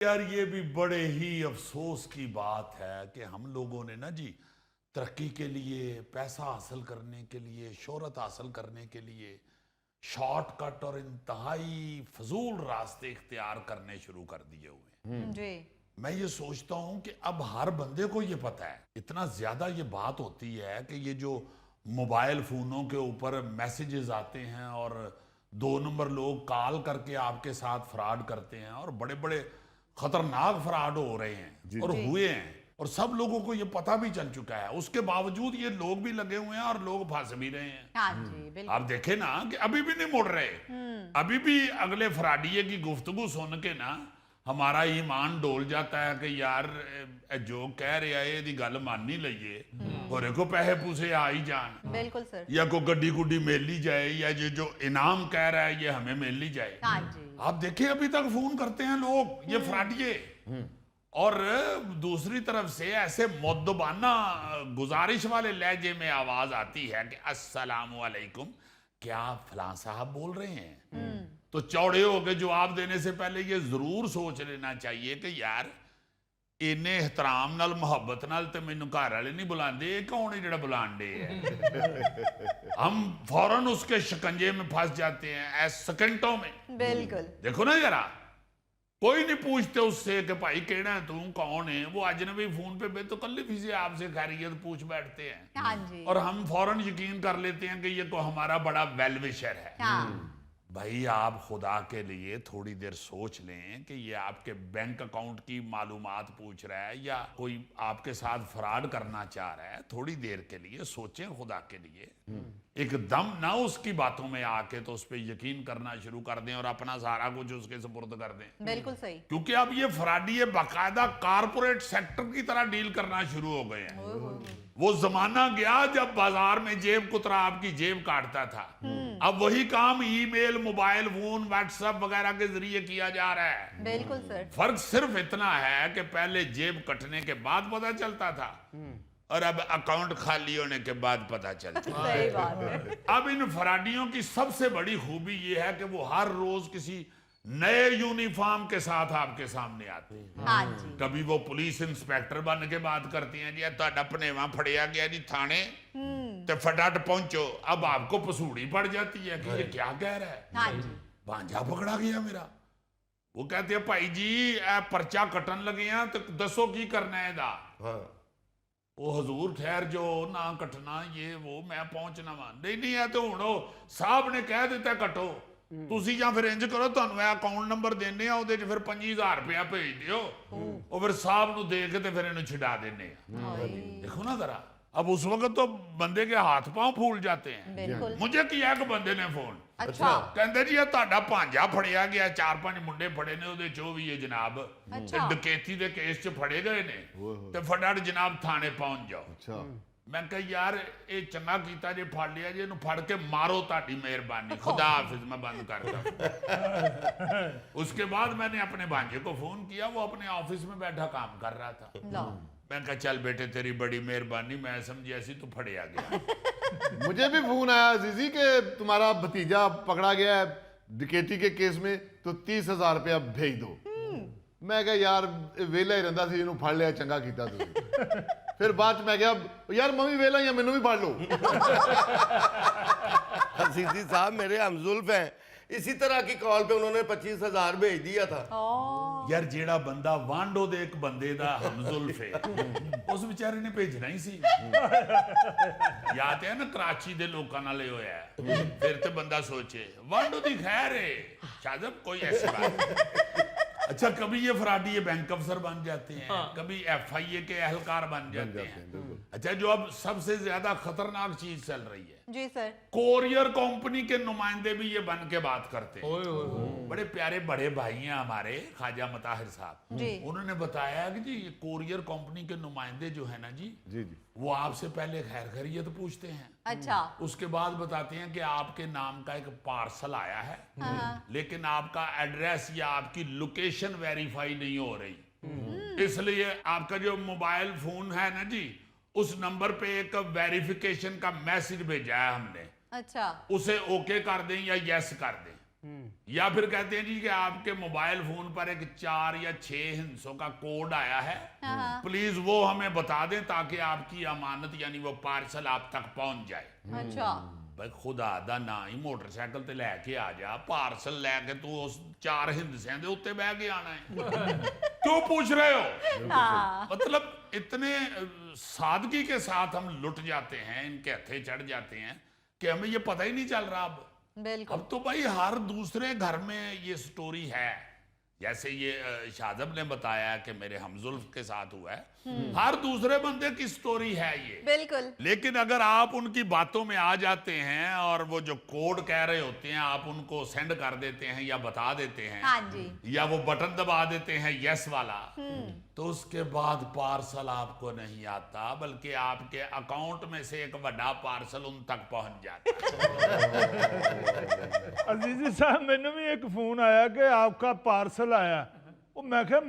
यार ये भी बड़े ही अफसोस की बात है कि हम लोगों ने ना जी तरक्की के लिए, पैसा हासिल करने के लिए, शोहरत हासिल करने के लिए शॉर्टकट और इंतहाई फजूल रास्ते इख्तियार करने शुरू कर दिए हुए हैं। जी। मैं ये सोचता हूं कि अब हर बंदे को ये पता है, इतना ज्यादा ये बात होती है कि ये जो मोबाइल फोनों के ऊपर मैसेजेस आते हैं और 2 नंबर लोग कॉल करके आपके साथ फ्रॉड करते हैं और बड़े बड़े खतरनाक फ्रॉड हो रहे हैं और जी। हुए हैं और सब लोगों को ये पता भी चल चुका है। उसके बावजूद ये लोग भी लगे हुए हैं और लोग फंस भी रहे हैं। हाँ जी, बिल्कुल। आप देखे ना कि अभी भी नहीं मुड़ रहे, अभी भी अगले फ्राडिये की गुफ्तगू सुन के ना हमारा ईमान डोल जाता है कि यार जो कह रहा है यदि गल मान नहीं लईए और को पैसे पूसे आ ही जान, बिल्कुल सर। या कोई गड्डी गुड्डी मिल ली जाए, या ये जो इनाम कह रहा है ये हमें मिल ली जाए। हाँ जी। आप देखिए अभी तक फोन करते हैं लोग ये फ्राडिये, और दूसरी तरफ से ऐसे मुद्दबाना गुजारिश वाले लहजे में आवाज आती है कि अस्सलाम वालेकुम, क्या फलां साहब बोल रहे हैं? तो चौड़े होकर जवाब देने से पहले ये जरूर सोच लेना चाहिए कि यार इन्ने एहतराम नाल मुहब्बत नाल ते मैनू घर वाले नहीं बुलाते, कौन है जेड़ा बुलान दे है? हम फौरन उसके शिकंजे में फंस जाते हैं सेकंडों में। बिल्कुल। देखो ना जरा, कोई नहीं पूछते उससे कि भाई कहना है तू कौन है, वो अजनबी फोन पे बेतकल्लिफी से आपसे खैरियत पूछ बैठते हैं। हाँ जी। और हम फौरन यकीन कर लेते हैं कि ये को हमारा बड़ा वेल विशर है। हाँ। भाई आप खुदा के लिए थोड़ी देर सोच लें कि ये आपके बैंक अकाउंट की मालूमात पूछ रहा है या कोई आपके साथ फ्रॉड करना चाह रहा है। थोड़ी देर के लिए सोचें खुदा के लिए, एकदम ना उसकी बातों में आके तो उस पर यकीन करना शुरू कर दें और अपना सारा कुछ उसके सुपुर्द कर दें। बिल्कुल सही। क्योंकि अब ये फ्रॉडी बाकायदा कारपोरेट सेक्टर की तरह डील करना शुरू हो गए हैं। वो जमाना गया जब बाजार में जेब कुतरा आपकी जेब काटता था, अब वही काम ईमेल, मोबाइल फोन, व्हाट्सएप वगैरह के जरिए किया जा रहा है। बिल्कुल सर। फर्क सिर्फ इतना है कि पहले जेब कटने के बाद पता चलता था और अब अकाउंट खाली होने के बाद पता चलता है। सही बात है। अब इन फराडियों की सबसे बड़ी खूबी यह है कि वो हर रोज किसी नए यूनिफॉर्म के साथ आपके सामने आते हैं। हाँ जी। कभी वो पुलिस इंस्पेक्टर बन के बात करती हैं जी तुहाडा भनेवा फड़िया गया जी थाने, तो फटाफट पहुंचो। अब आपको पसूड़ी पड़ जाती है कि ये क्या कह रहा है, हाँ जी। भांजा पकड़ा गया मेरा। वो कहते हैं भाई जी ए पर्चा कटन लगे हैं तो दसो की करना है दा। वो हजूर ठहर जो ना कटना ये वो मैं पहुंचना वा। नहीं है तो हुण साहब ने कह दिता कटो, तुसी या फिर इंज करो तुहानू अकाउंट नंबर देने आ, ਉਹਦੇ 'ਚ ਫਿਰ 25,000 रुपया भेज दियो, और फिर साहब नू दे के ते फिर इन्हू छिड़ा देने आ। देखो ना जरा, अब उस वक्त तो बंदे के हाथ पांव फूल जाते हैं। बिल्कुल। मुझे किया कि बंदे ने फोन, अच्छा। कहते जी ਇਹ ਤੁਹਾਡਾ ਭਾਂਜਾ ਫੜਿਆ ਗਿਆ, 4-5 ਮੁੰਡੇ ਫੜੇ ਨੇ, ਉਹਦੇ 'ਚੋਂ ਵੀ ਇਹ ਜਨਾਬ अच्छा। ਡਕੈਤੀ ਦੇ ਕੇਸ 'ਚ ਫੜੇ ਗਏ ਨੇ ਤੇ ਫਟਾਫਟ ਜਨਾਬ ਥਾਣੇ ਪਹੁੰਚ ਜਾਓ। अच्छा मैं कहा यार ये चंगा कीता जे फड़ लिया जे, फड़ के मारो, ताड़ी मेहरबानी, खुदा हाफिज, मैं बंद करता। उसके बाद मैंने अपने भांजे को फोन किया, वो अपने ऑफिस में बैठा काम कर रहा था। लो। मैं कहा चल बेटे तेरी बड़ी मेहरबानी, मैं समझी ऐसी तू फड़िया गया। मुझे भी फोन आया अजीजी के तुम्हारा भतीजा पकड़ा गया है डकैती के केस में, तो 30,000 रुपया भेज दो। मैं कहा यार वेला ही रहा सी, फड़ लिया, चंगा कीता तुसीं। फिर बाद मैं गया यार मैं भी वेला या मैनू भी फड़ लो। अजीजी साहब मेरे हमजुल्फ हैं, इसी तरह की कॉल पे उन्होंने 25,000 भेज दिया था। यार जेड़ा बंदा वांडो दे एक बंदे दा हमजुल्फ है, उस बेचारे ने भेजना ही सी। याद है ना कराची दे लोकां नाल होया है। फिर तो बंदा सोचे वांडो दी खैर है, शायद कोई ऐसी बात। अच्छा, कभी ये फ्रॉडी ये बैंक अफसर बन जाते हैं, कभी FIA के एहलकार बन जाते हैं। अच्छा, जो अब सबसे ज्यादा खतरनाक चीज चल रही है, जी सर। कोरियर कंपनी के नुमाइंदे भी ये बन के बात करते हैं। बड़े प्यारे बड़े भाई हैं हमारे ख्वाजा मताहिर साहब, जी। उन्होंने बताया कि जी ये कोरियर कंपनी के नुमाइंदे जो है ना जी, जी वो आपसे पहले खैर खैरियत पूछते हैं, अच्छा। उसके बाद बताते हैं कि आपके नाम का एक पार्सल आया है, लेकिन आपका एड्रेस या आपकी लोकेशन वेरीफाई नहीं हो रही, इसलिए आपका जो मोबाइल फोन है ना जी, उस नंबर पे एक वेरिफिकेशन का मैसेज भेजा है हमने, अच्छा। उसे ओके कर दें या यस कर दें। या फिर कहते हैं जी कि आपके मोबाइल फोन पर एक 4 या 6 हिंसों का कोड आया है, प्लीज वो हमें बता दें ताकि आपकी अमानत यानी वो पार्सल आप तक पहुंच जाए। अच्छा भाई खुदा दा ना ही मोटरसाइकिल ते लैके आ जा, पार्सल लैके तू उस 4 हिंदसियां दे उत्ते बह के आना है। क्यों पूछ रहे हो? हाँ मतलब इतने सादगी के साथ हम लुट जाते हैं, इनके हथे चढ़ जाते हैं कि हमें ये पता ही नहीं चल रहा। बिल्कुल अब तो भाई हर दूसरे घर में ये स्टोरी है। जैसे ये शाहजब ने बताया कि मेरे हमजुल्फ के साथ हुआ है, हर दूसरे बंदे की स्टोरी है ये। बिल्कुल लेकिन अगर आप उनकी बातों में आ जाते हैं और वो जो कोड कह रहे होते हैं आप उनको सेंड कर देते हैं या बता देते हैं, हाँ जी या वो बटन दबा देते हैं यस वाला, तो उसके बाद पार्सल आपको नहीं आता बल्कि आपके अकाउंट में से एक बड़ा पार्सल उन तक पहुंच जाता है। अजीजी साहब मैंने भी एक फोन आया कि आपका पार्सल आया, वो मैं क्या